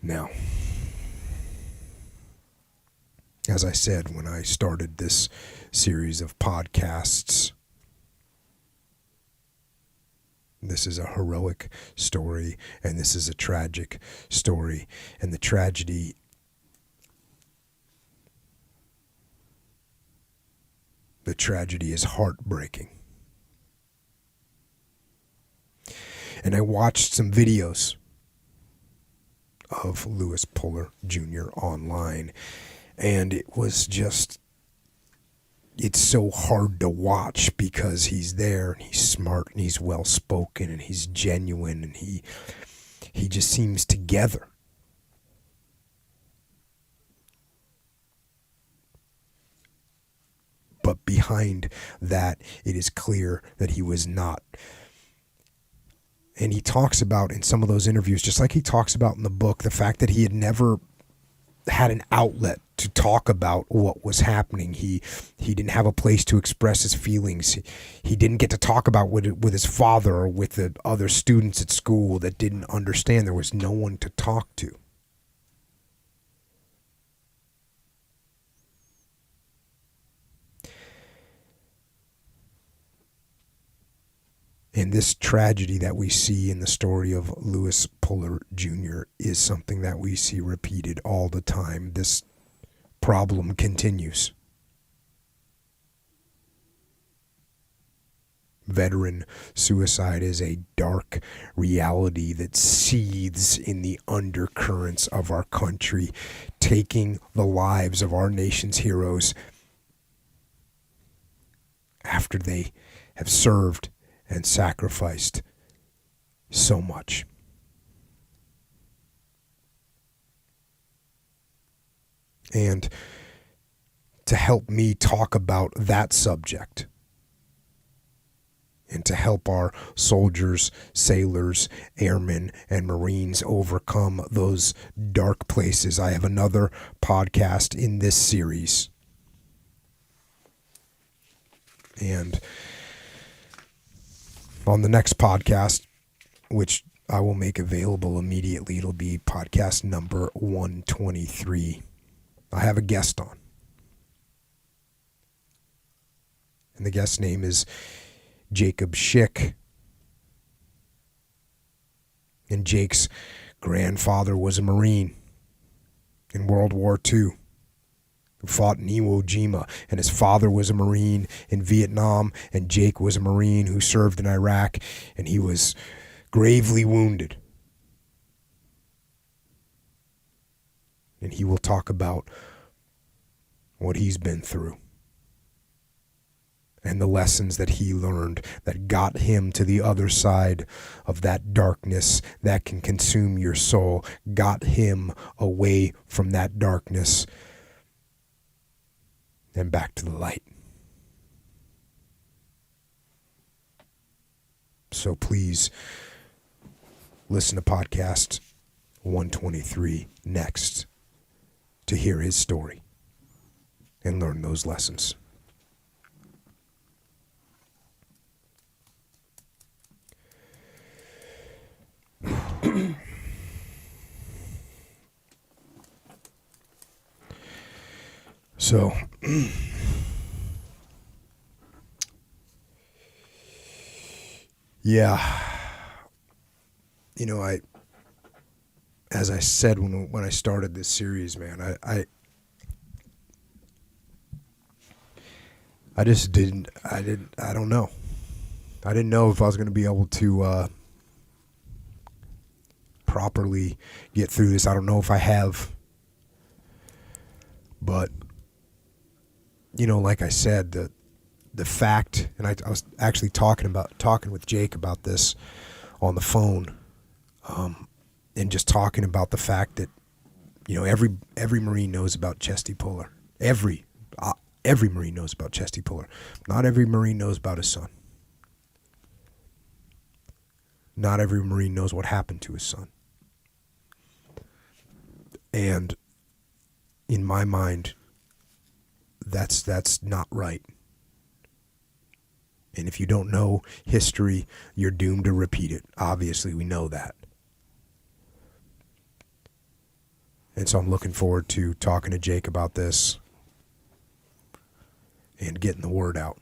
Now, as I said when I started this series of podcasts, this is a heroic story and this is a tragic story. And the tragedy is heartbreaking. And I watched some videos of Louis Puller Jr. online, and it was just, it's so hard to watch because he's there and he's smart and he's well spoken and he's genuine and he just seems together. But behind that, it is clear that he was not. And he talks about in some of those interviews, just like he talks about in the book, the fact that he had never had an outlet to talk about what was happening. He didn't have a place to express his feelings. He didn't get to talk about with his father or with the other students at school that didn't understand. There was no one to talk to. And this tragedy that we see in the story of Louis Puller Jr. is something that we see repeated all the time. This problem continues. Veteran suicide is a dark reality that seethes in the undercurrents of our country, taking the lives of our nation's heroes after they have served and sacrificed so much. And to help me talk about that subject and to help our soldiers, sailors, airmen, and Marines overcome those dark places, I have another podcast in this series. And on the next podcast, which I will make available immediately, it'll be podcast number 123. I have a guest on. And the guest's name is Jacob Schick. And Jake's grandfather was a Marine in World War II. Who fought in Iwo Jima, and his father was a Marine in Vietnam, and Jake was a Marine who served in Iraq, and he was gravely wounded. And he will talk about what he's been through and the lessons that he learned that got him to the other side of that darkness that can consume your soul, got him away from that darkness and back to the light. So please listen to podcast 123 next to hear his story and learn those lessons. So, yeah, you know, as I said when I started this series, man, I just I don't know. I didn't know if I was going to be able to properly get through this. I don't know if I have, but you know, like I said, the fact, and I was actually talking with Jake about this on the phone, and just talking about the fact that, you know, every Marine knows about Chesty Puller. Every Marine knows about Chesty Puller. Not every Marine knows about his son. Not every Marine knows what happened to his son. And in my mind, that's not right. And if you don't know history, you're doomed to repeat it. Obviously, we know that. And so I'm looking forward to talking to Jake about this and getting the word out.